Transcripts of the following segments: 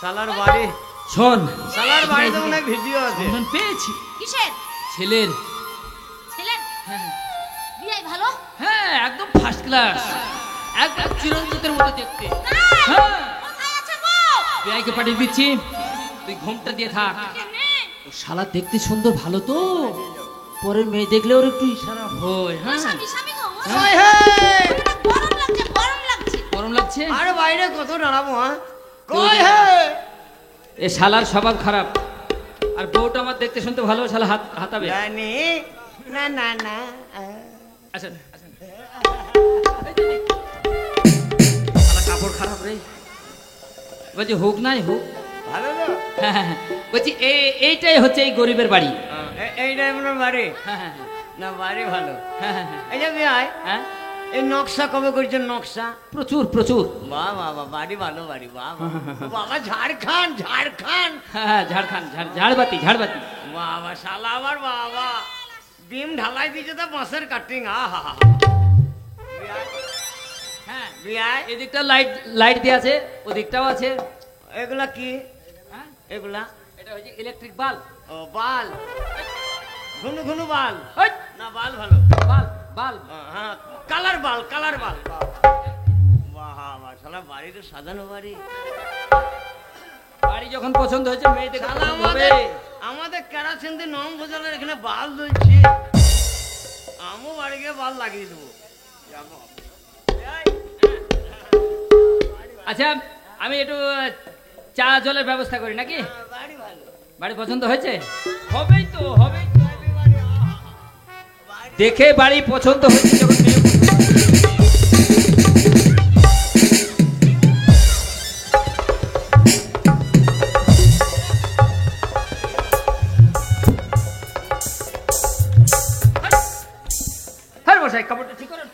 শালার বাড়ি শোন, শালার বাড়িতে অনেক ভিডিও আছে। পেয়েছি কিসের? ছেলের। ছেলের? হ্যাঁ বিয়ে ভালো? হ্যাঁ, একদম ফার্স্ট ক্লাস, একদম চিরঞ্জিতের মতো দেখতে। হ্যাঁ, কোথায় আছে গো? বিয়াইকে পাঠিয়ে দিচ্ছি, তুই ঘুমটা দিয়ে থাক। কেনে? ও শালা দেখতে সুন্দর, ভালো তো, পরের মেয়ে দেখলে ওর একটু ইশারা হয়। হ্যাঁ স্বামী স্বামী গো। ওই হে গরম লাগছে, গরম লাগছে। গরম লাগছে? আরে বাইরে কত দাঁড়াবো? হ্যাঁ কই হে? এ শালার স্বভাব খারাপ, আর বউটা আমার দেখতে শুনতে ভালো, শালা হাতাবে। জানি না না না। আসেন আসেন। শালা কাপড় খারাপ রে। বলছি হোক নাই হোক। ভালো তো? হ্যাঁ হ্যাঁ হ্যাঁ। বলছি এইটাই হচ্ছে এই গরিবের বাড়ি। এইটাই আপনার বাড়ি? হ্যাঁ হ্যাঁ না বাড়ি ভালো। হ্যাঁ হ্যাঁ হ্যাঁ। এই যে ভাই, হ্যাঁ এই নকশা কবে করছেন? নকশা প্রচুর প্রচুর। বাহ বাহ বাহ, বাড়ি ভালো, বাড়ি বাহ বাবা। ঝাড়খণ্ড ঝাড়খণ্ড। হ্যাঁ হ্যাঁ, ঝাড়খণ্ড, ঝাড়বাতি ঝাড়বাতি। বাবা শালা আমার বাবা ডিম ঢালাই দিয়েছে তো বাঁশের কাটিং। আহা হ্যাঁ, বিয়াই এদিকটা লাইট লাইট দিয়ে আছে, ওদিকটাও আছে। এগুলা কি? হ্যাঁ, এগুলা এটা হচ্ছে ইলেকট্রিক বাল্ব। ও বাল, ঘুনু ঘুনু বাল ওই না বাল ভালো? Bulb bulb. হ্যাঁ কালার বাল, কালার বাল। বাহ বাহ, শালা বাড়ি তো সাজানো বাড়ি। বাড়ি যখন পছন্দ হয়েছে, মেয়ে দেখে শালা পছন্দ হবে। আমাদের কেরাসিন দিয়ে নম বোঝানোর এখানে বাল ধরছি, আমও বাড়ি গিয়ে বাল লাগিয়ে দেবো। যাবো। আচ্ছা, আমি একটু চা জলের ব্যবস্থা করি নাকি? বাড়ি ভালো, বাড়ি পছন্দ হয়েছে? হবেই তো, হবেই তো। দেখে বাড়ি পছন্দ হয়েছে যখন মেয়ে হ্যাঁ বসাই, কাপড়টা ঠিক করেন।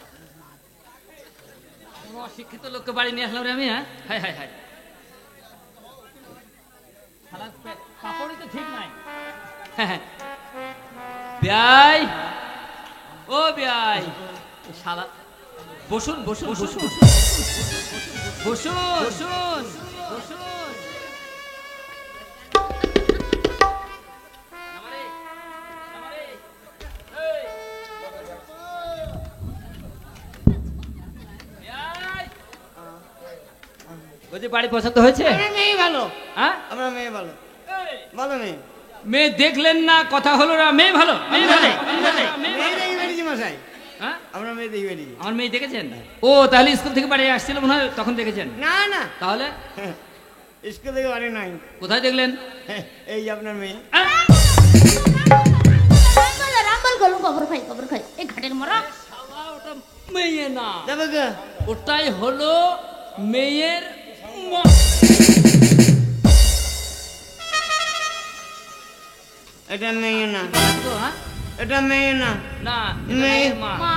অশিক্ষিত লোককে বাড়ি নিয়ে আসলাম রে আমি। হ্যাঁ হাই হাই হাই, কাপড়ই তো ঠিক নাই। বিয়াই, ও বিয়াই, শালা বসুন বসুন বসুন বসুন বসুন বসুন বসুন। নামারে, নামারে, এই। বিয়াই, বলছি বাড়ি পছন্দ হয়েছে? আমার মেয়ে ভালো। হ্যাঁ, আমার মেয়ে ভালো, ভালো মেয়ে। মেয়ে দেখলেন না, কথা হলো না, মেয়ে ভালো, মেয়ে ভালো, মেয়ে দেখি বেরিয়েছি মশাই, হ্যাঁ আমরা মেয়ে দেখি বেরিয়েছি। আমার মেয়ে দেখেছেন? ও তাহলে স্কুল থেকে বাড়ি আসছিল মনে হয়, তখন দেখেছেন? না না, তাহলে স্কুল থেকে বাড়ি নাই। কোথায় দেখলেন? এই যে আপনার মেয়ে। রামবল গলু কবর খাই, কবর খাই। এই ঘাটের মরা। শালা, ওটা মেয়ে না, যাবে কে? ওটাই হলো মেয়ের মা। এটা মেয়ে না, তো, হ্যাঁ? এটা মেয়ে না, না, এটা মেয়ে। মেয়ের মা। মা।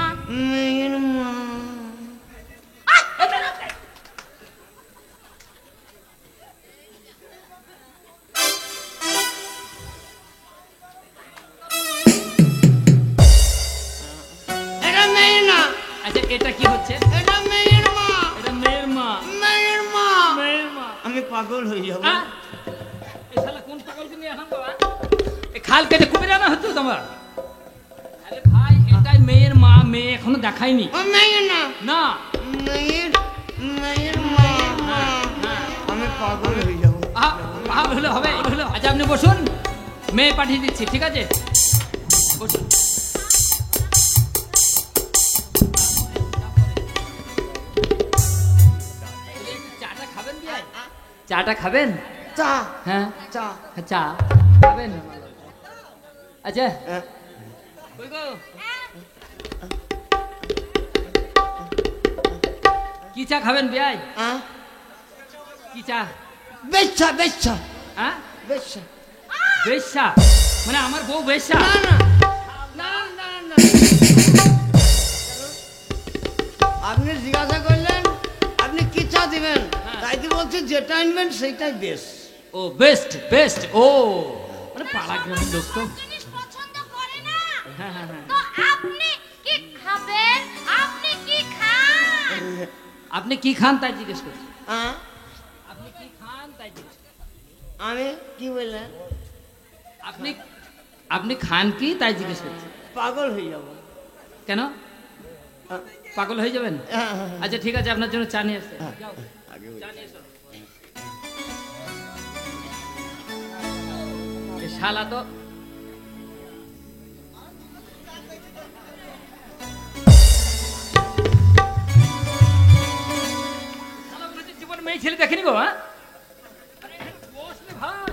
মেয়ের মা। এটা মেয়ে না। আচ্ছা, এটা কি হচ্ছে? এটা মেয়ের মা। এটা মেয়ের মা। মেয়ের মা। মেয়ের মা। আমি পাগল হয়ে যাবো। আহ! এই শালা কোন পাগলকে নিয়ে এখন বাবা? এই খাল কেটে কুমির আনা হচ্ছে তোমার? আরে ভাই, এটাই মেয়ের মা। মেয়ে এখনো দেখায়নি। ও মেয়ে না, না, মেয়ের মেয়ের মা। আমি পাগল হয়ে যাবো। হলে হবে, হলে। আচ্ছা, আপনি বসুন, মেয়ে পাঠিয়ে দিচ্ছি, ঠিক আছে? বসুন। চাটা খাবেন ভাই? চাটা খাবেন? চা হ্যাঁ, চা। চা খাবেন? আচ্ছা, কই গো? কি চা খাবেন ভাই? কি চা? বেচ্ছা বেচ্ছা হ্যাঁ, বেচ্ছা। বেশ্যা? মানে আমার বউ বেশ্যা? না না না না না, আপনি জিজ্ঞাসা করলেন আপনি কি চা দিবেন, তাই তো বলছি যেটা আনবেন সেইটাই বেশ। ও বেস্ট বেস্ট, ও মানে পাড়া গ্রামের লোক তো। জিনিস পছন্দ হ্যাঁ হ্যাঁ হ্যাঁ তো আপনি কি খাবেন? আপনি কি খান? আপনি কি খান তাই জিজ্ঞেস করছি। হ্যাঁ আপনি কি খান তাই জিজ্ঞেস করছি। আমি কি বললেন? আপনি আপনি খান কি তাই জিজ্ঞেস করছি। পাগল হয়ে যাব। কেন পাগল হয়ে যাবেন? আচ্ছা ঠিক আছে, আপনার জন্য চা নিয়ে আসছে। যাও, চা নিয়ে এসো। এ শালা তো শালা আপনাদের জীবনে মেয়ে ছেলে দেখেনি গো। হ্যাঁ আরে, বস রে ভাই।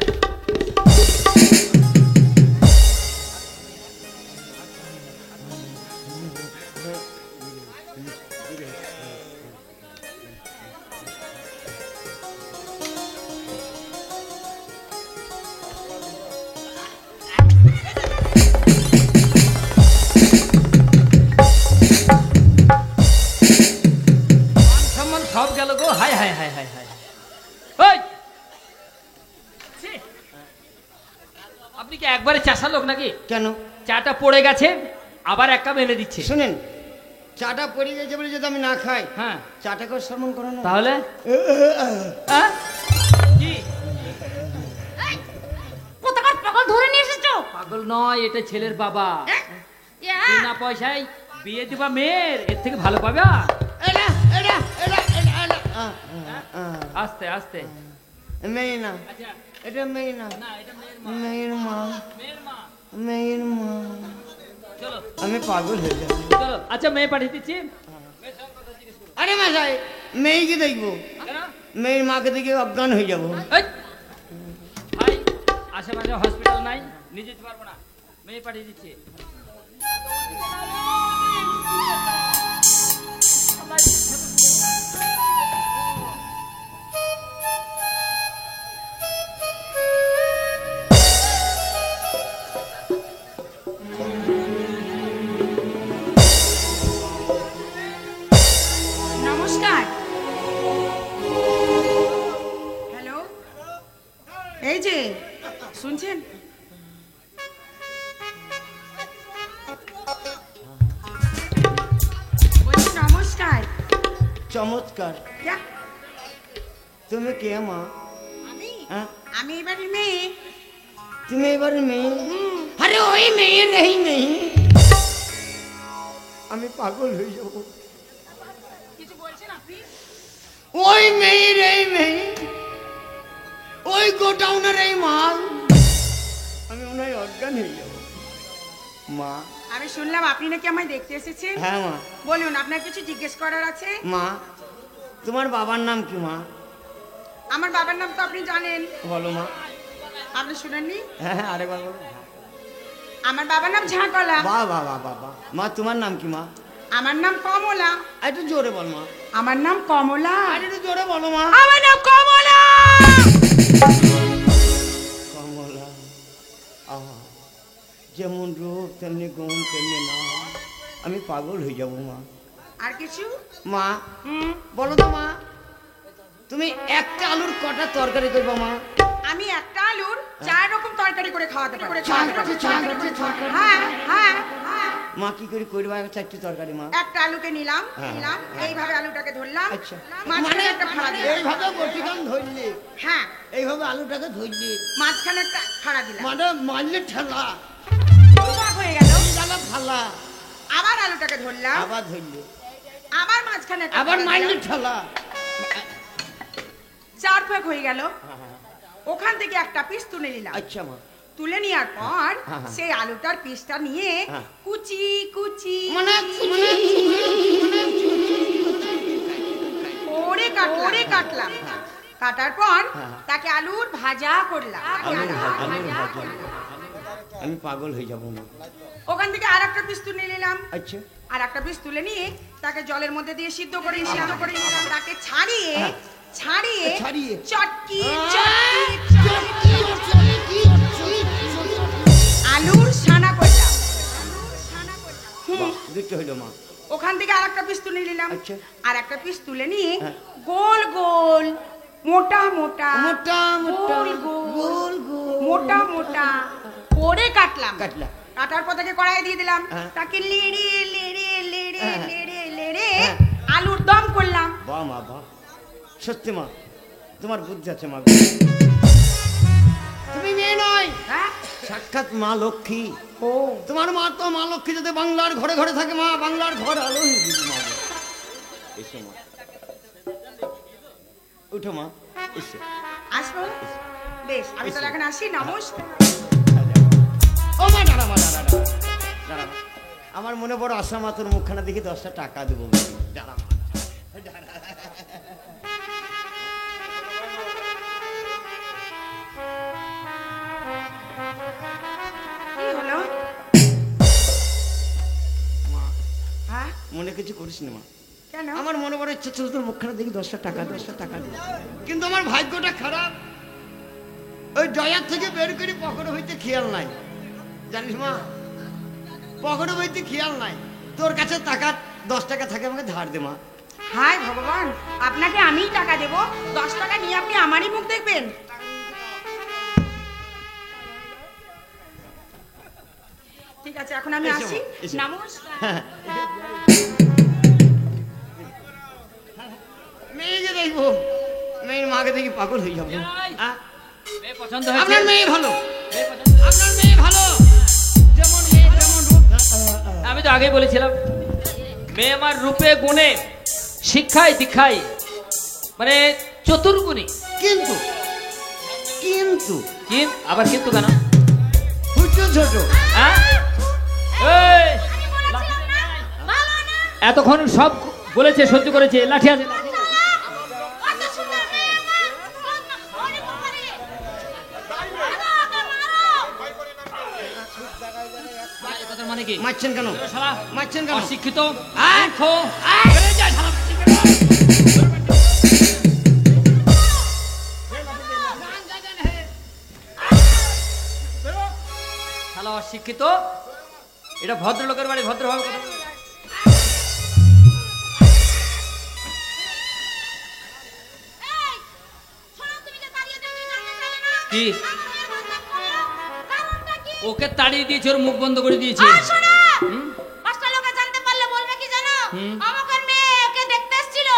সম্মান সব গেল গো। হাই হাই হাই হাই হাই। ওই ছি! আপনি কি একবারে চাষা লোক নাকি? কেন? চাটা পড়ে গেছে, আবার এক কাপ এনে দিচ্ছে। শুনেন, চাটা পড়ে গেছে বলে যদি আমি না খাই, হ্যাঁ চাটাকে সম্মান করো না। তাহলে হ্যাঁ? কি এই, কোথাকার পাগল ধরে নিয়ে এসেছো? পাগল নয়, এটা ছেলের বাবা। ইয়া, বিনা পয়সায় বিয়ে দিবা মেয়ের, এর থেকে ভালো পাবে? এটা এটা এটা এটা এটা আস্তে আস্তে। মেয়ে না, আচ্ছা এটা মেয়ে না, না, এটা মেয়ের মা। মেয়ের মা, মেয়ের মা। মেয়ের মা। চলো আমি পাগল হয়ে যাব। চলো। আচ্ছা মেয়ে পাঠিয়ে দিচ্ছি। আরে মশাই, মেয়েকে দেখবো, কেন? মেয়ের মাকে দেখে অজ্ঞান হয়ে যাব। এই! ভাই আশেপাশে হসপিটাল নাই, নিয়ে যেতে পারবো না, মেয়ে পাঠিয়ে দিচ্ছি। নমস্কার। হ্যালো, এই যে শুনছেন? বলছি নমস্কার। চমৎকার। যা, তুমি কে মা? আমি হ্যাঁ? আমি এবারে মেয়ে। তুমি এবারে মেয়ে? আরে ওই মেয়ে নেই মেয়ে। আমি পাগল হয়ে যাব। কিছু বলছেন আপনি? ওই মেয়ের এই মেয়ে, ওই গোডাউনের এই মাল, আমি মনে হয় অজ্ঞান হয়ে যাব। মা। আমি শুনলাম আপনি নাকি আমায় দেখতে এসেছেন। হ্যাঁ মা। বলুন, আপনার কিছু জিজ্ঞেস করার আছে? মা, তোমার বাবার নাম কি মা? আমার বাবার নাম তো আপনি জানেন। বলো মা। আপনি শুনেননি? হ্যাঁ হ্যাঁ, আরেকবার বলো। আমার বাবার নাম ঝাঁকলা। বাহ বাহ বাহ বাহ বাহ। মা তোমার নাম কি মা? আমার নাম কমলা। একটু জোরে বল মা। আমার নাম কমলা। আর একটু জোরে বলো মা। আমার নাম কমলা। কমলা। আহা, যেমন রূপ তেমনি গুণ তেমনি নাম। আমি পাগল হয়ে যাব মা। আর কিছু? মা বলো তো মা, তুমি একটা আলুর কটা তরকারি করবো মা? আমি একটা আলুর 4 রকম তরকারি করে খাওয়াতে পারি। হ্যাঁ, হ্যাঁ, হ্যাঁ। মা কি করে করবো 4টি তরকারি মা? একটা আলুকে নিলাম, এইভাবে আলুটাকে ধরলাম, আচ্ছা, মাঝখানে একটা ফাড়া দিলাম। এইভাবে বটিকান ধরলি, হ্যাঁ, এইভাবে আলুটাকে ধরলি, মাঝখানে একটা ফাড়া দিলাম। মানে মারলে ঠেলা, দুভাগ হয়ে গেল। জ্বালা ফালা, আবার আলুটাকে ধরলাম, আবার ধরলি, আবার মাঝখানে একটা আবার ফাড়া মারলে দিলাম। ঠেলা। 4 ভাগ হয়ে গেল। ওখান থেকে একটা পিস তুলে নিলাম। আচ্ছা মা। তুলে নেওয়ার পর হ্যাঁ। সেই আলুটার পিসটা নিয়ে হ্যাঁ। কুচি কুচি মানে করে কাটলাম। কাটার পর হ্যাঁ। তাকে আলুর ভাজা করলাম। আলুর ভাজা। আমি পাগল হয়ে যাব মা। ওখান থেকে আর একটা পিস তুলে নিলাম। আচ্ছা, আর একটা পিস তুলে নিয়ে তাকে জলের মধ্যে দিয়ে সিদ্ধ করে নিলাম। তাকে ছাড়িয়ে ছাড়িয়ে। চটকি আলুর ছানা করলাম। বাহ, দুটো হইলো মা। ওখান থেকে আর একটা পিস তুলে নিলাম। আচ্ছা। আর একটা পিস তুলে নিয়ে হ্যাঁ। গোল গোল মোটা মোটা মোটা মোটা গোল গোল গোল গোল মোটা মোটা করে কাটলাম। কাটলা। কাটার যাওয়ার পর তাকে কড়াই দিয়ে দিলাম, হ্যাঁ। তাকে লেড়ে লেড়ে লেড়ে হ্যাঁ। লেড়ে লেড়ে হ্যাঁ। আলুর দম করলাম। বাহ মা বাহ, সত্যি মা তোমার বুদ্ধি আছে মা। তুমি মেয়ে নয়, হ্যাঁ সাক্ষাৎ মা লক্ষ্মী। ও তোমার মা তো মা লক্ষ্মী, যাতে বাংলার ঘরে ঘরে থাকে মা, বাংলার ঘর আলো হয়ে দিবি মা। এসো মা, উঠো মা, এসো। আসবো, বেশ আমি তো এখন আসি, নমস্কার। ও মা দাঁড়া মা, দাঁড়া দাঁড়া দাঁড়া মা। আমার মনে বড় আশা মা, তোর মুখখানা দেখি 10টা টাকা দেবো। দাঁড়া মা, দাঁড়া। কি হলো? মা, হ্যাঁ মনে কিছু করিস না মা। কেন? আমার মনে বড় ইচ্ছা ছিল তোর মুখখানা দেখি 10টা টাকা দেবো, কিন্তু আমার ভাগ্যটা খারাপ। ওই ডয়ার থেকে বের করে পকেটে হইতে খেয়াল নাই, জানিস মা, পকেটে হইতে খেয়াল নাই। তোর কাছে টাকা 10 টাকা থাকে, আমাকে ধার দে মা। হায় ভগবান, আপনাকে আমিই টাকা দেব, 10 টাকা নিয়ে আপনি আমারই মুখ দেখবেন? ঠিক আছে, এখন আমি এসো, আসি, এসো। নমস্কার। মেয়েকে দেখবো, মেয়ের মাকে দেখি পাগল হয়ে যাবো। আ? মেয়ে পছন্দ হয়েছে? আপনার মেয়ে ভালো, মেয়ে পছন্দ হয়েছে? আপনার মেয়ে ভালো, যেমন মেয়ে তেমন রূপ। আমি তো আগেই বলেছিলাম, মেয়ে আমার রূপে গুণে শিক্ষায় দীক্ষায় মানে চতুর্গুণী। কিন্তু কিন্তু আবার কিন্তু কেন? হুচু ছোট। হ্যাঁ এই, এতক্ষণ সব বলেছে, সহ্য করেছে, লাঠি আছে। মানে কি? মারছেন কেন? শালা মারছেন কেন? অশিক্ষিত, আয়! মূর্খ, বেরিয়ে যা শালা। শালা অশিক্ষিত, এটা ভদ্রলোকের বাড়ি, ভদ্রভাবে কথা বলবে। কি? ওকে তাড়িয়ে দিয়েছে, ওর মুখ বন্ধ করে দিয়েছে। হুম? পাঁচটা লোকে জানতে পারলে বলবে কি জানো? হুম। আমাদের মেয়ে ওকে দেখতে এসেছিল,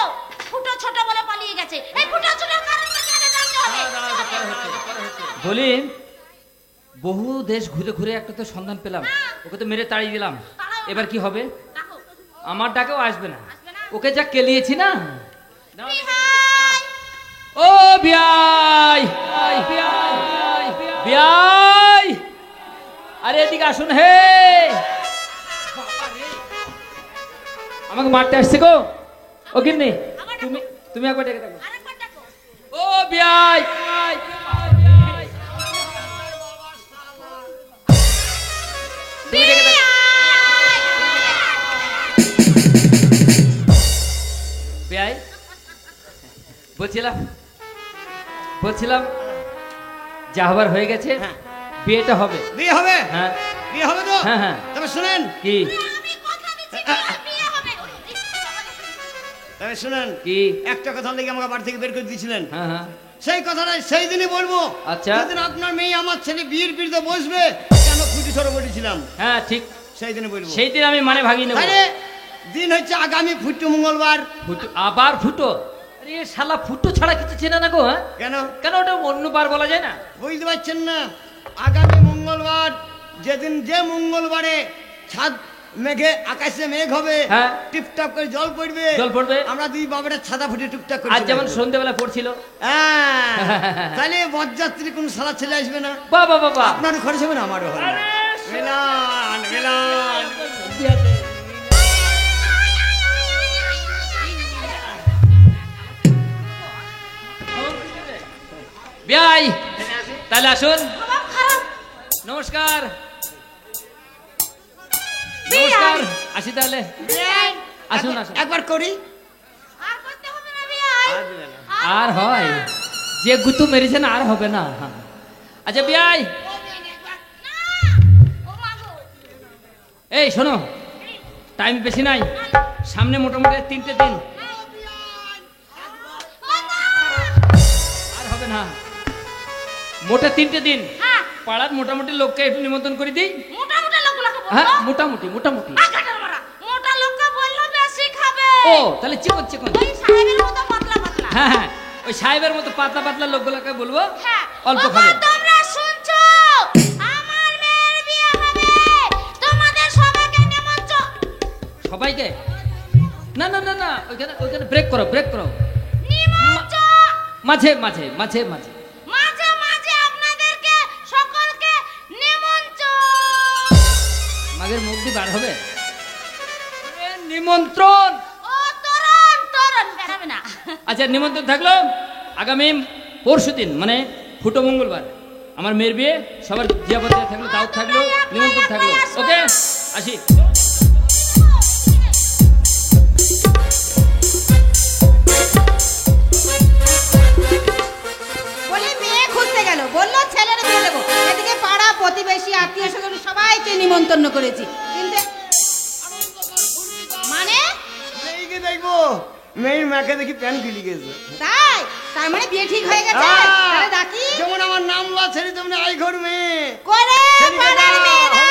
ফুটো ছোট বলে পালিয়ে গেছে। এই ফুটো ছোটর কারণটা কি আগে জানতে হবে। বলি, বহু দেশ ঘুরে ঘুরে একটা তো সন্ধান পেলাম, ওকে তো মেরে তাড়িয়ে দিলাম, এবার কি হবে? দেখো, আমার ডাকেও আসবে না, আসবে না? ওকে যা কেলিয়েছি না। বিহাই! ও বিয়াই, বিয়াই, আরে এদিকে আসুন হে। আমাকে মারতে আসছে গো। ও কিন্নি, তুমি তুমি একবার ডেকে দেখো। আরেকবার ডাকো। ও বিয়াই, তুমি ডেকে দেখো। বিয়াই, বলছিলাম যা হবার হয়ে গেছে, হ্যাঁ। বিয়েটা হবে। বিয়ে হবে? হ্যাঁ বিয়ে হবে তো? হ্যাঁ, হ্যাঁ। তবে শুনেন, কি? আমি কথা দিচ্ছি তোমার বিয়ে হবে। তবে শুনেন, কি? একটা কথা লেগে আমাকে বাড়ি থেকে বের করে দিয়েছিলেন, হ্যাঁ হ্যাঁ সেই কথাটা সেই দিনই বলবো। আচ্ছা। যেদিন আপনার মেয়ে আমার ছেলে বিয়ের পিড়িতে বসবে, কেন খুঁটি ছড়ে বলেছিলাম, হ্যাঁ ঠিক, সেই দিনে বলবো। সেই দিন আমি মানে ভাগিয়ে নেবো। তাহলে দিন হচ্ছে আগামী ফুটু মঙ্গলবার। ফুটো, আবার ফুটো? আরে এ শালা ফুটো ছাড়া কিছু চেনে না গো। হ্যাঁ কেন কেন, ওটা অন্য বার বলা যায় না? বুঝতে পারছেন না? আগামী মঙ্গলবার, যেদিন যে মঙ্গলবারে ছাদ মেঘে আকাশে মেঘ হবে, হ্যাঁ। টিপটাপ করে জল পড়বে, জল পড়বে। আমরা দুই বাবাটা ছাদা ফুটে টুকটাক করে আজ চলে যেমন আসবো। সন্ধ্যেবেলা পড়ছিল। হ্যাঁ, তাহলে বরযাত্রী কোন শালা ছেলে আসবে না? বাবা বাবা, আপনারও খরচ হবে না, আমারও হবে না। Milan Milan. বিয়াই, তাহলে আসুন। নমস্কার, নমস্কার, আসি তাহলে। আসুন আসুন। একবার করি। আর করতে হবে না বিয়াই। আর হয়, যে গুতু মেরেছেন আর হবে না। আচ্ছা বিয়াই, না, ও মা গো। এই শোনো, টাইম বেশি নাই, সামনে মোটামুটি 3টে দিন, ও মা! আর হবে না। মোটে 3টে দিন হ্যাঁ, পাড়ার মোটামুটি লোককে একটু নিমন্ত্রণ করে দিই। মোটা মোটা লোকগুলোকে হ্যাঁ মোটামুটি মোটামুটি। আগাটার মারা মোটা লোককে বললো বেশি খাবে। ও তাহলে চিকন চিকন। ওই সাহেবের মতো পাতলা পাতলা। হ্যাঁ হ্যাঁ ওই সাহেবের মতো পাতলা পাতলা লোকগুলোকে বলবো হ্যাঁ অল্প ওগো, খাবে। তোমরা শুনছো আমার মেয়ের বিয়ে হবে, তোমাদের সবাইকে নিমন্ত্রণ। সবাইকে না না না না ওইখানে ওইখানে ব্রেক করো ব্রেক করো। নিমন্ত্রণ মাঝে মাঝে মাঝে মাঝে মাঝে মাঝে আপনাদেরকে সকলকে নিমন্ত্রণ। মাগের মুখ দিয়ে বার হবে এ, নিমন্ত্রণ। ও তরুণ তরুণ বেরাবে না। আচ্ছা নিমন্ত্রণ থাকলো আগামী পরশুদিন মানে ফুটো মঙ্গলবার আমার মেয়ের বিয়ে, সবার জিয়াপদ থাকলো, দাওয়াত থাকলো, নিমন্ত্রণ থাকলো। ওকে আসি। বলি মেয়ে খুঁজতে গেল, বললো ছেলের বিয়ে দেবো। এদিকে পাড়া প্রতিবেশী আত্মীয় স্বজন সবাইকে নিমন্ত্রণ করেছি, কিন্তু মানে মেয়েকে দেখবো, মেয়ের মাকে দেখি প্যান খুলে গেছে। তাই তার মানে বিয়ে ঠিক হয়ে গেছে। তাহলে ডাকি যেমন আমার নাম লা ছেড়ে তেমনি আই ঘর মেয়ে। করে পাড়ার মেয়েরা।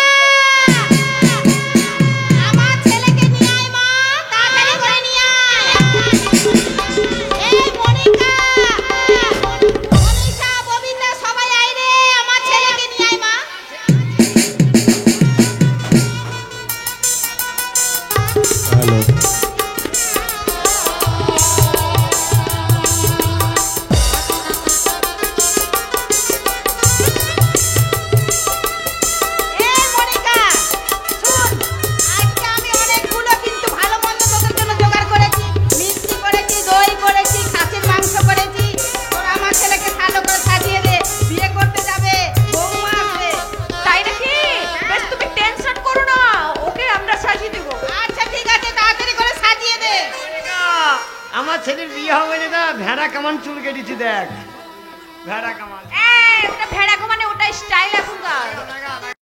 আমার ছেলেকে নিয়ে আয় মা, তাড়াতাড়ি করে নিয়ে আয়। এই মনিকা, মনীষা, ববিতা সবাই আয় রে, আমার ছেলেকে নিয়ে আয় মা। এই মনিকা, শুন, আজকে আমি অনেকগুলো কিন্তু ভালো মন্দ তোদের জন্য জোগাড় করেছি। মিষ্টি করেছি, দই করেছি, খাসির মাংস করেছি। তোর আমার ছেলেকে ভালো করে সাজিয়ে দে, বিয়ে করতে যাবে, বৌমা আসবে। তাই নাকি? বেশ তুমি টেনশন করো না, ওকে আমরা সাজিয়ে দেবো। আচ্ছা ঠিক আছে, তাড়াতাড়ি করে সাজিয়ে দে। আমার ছেলের বিয়ে হবে না, ভেড়া কামান চুল কেটেছি দেখ, ভেড়া কামান। এই ওটা ভেড়া মানে ওটা স্টাইল এখনকার।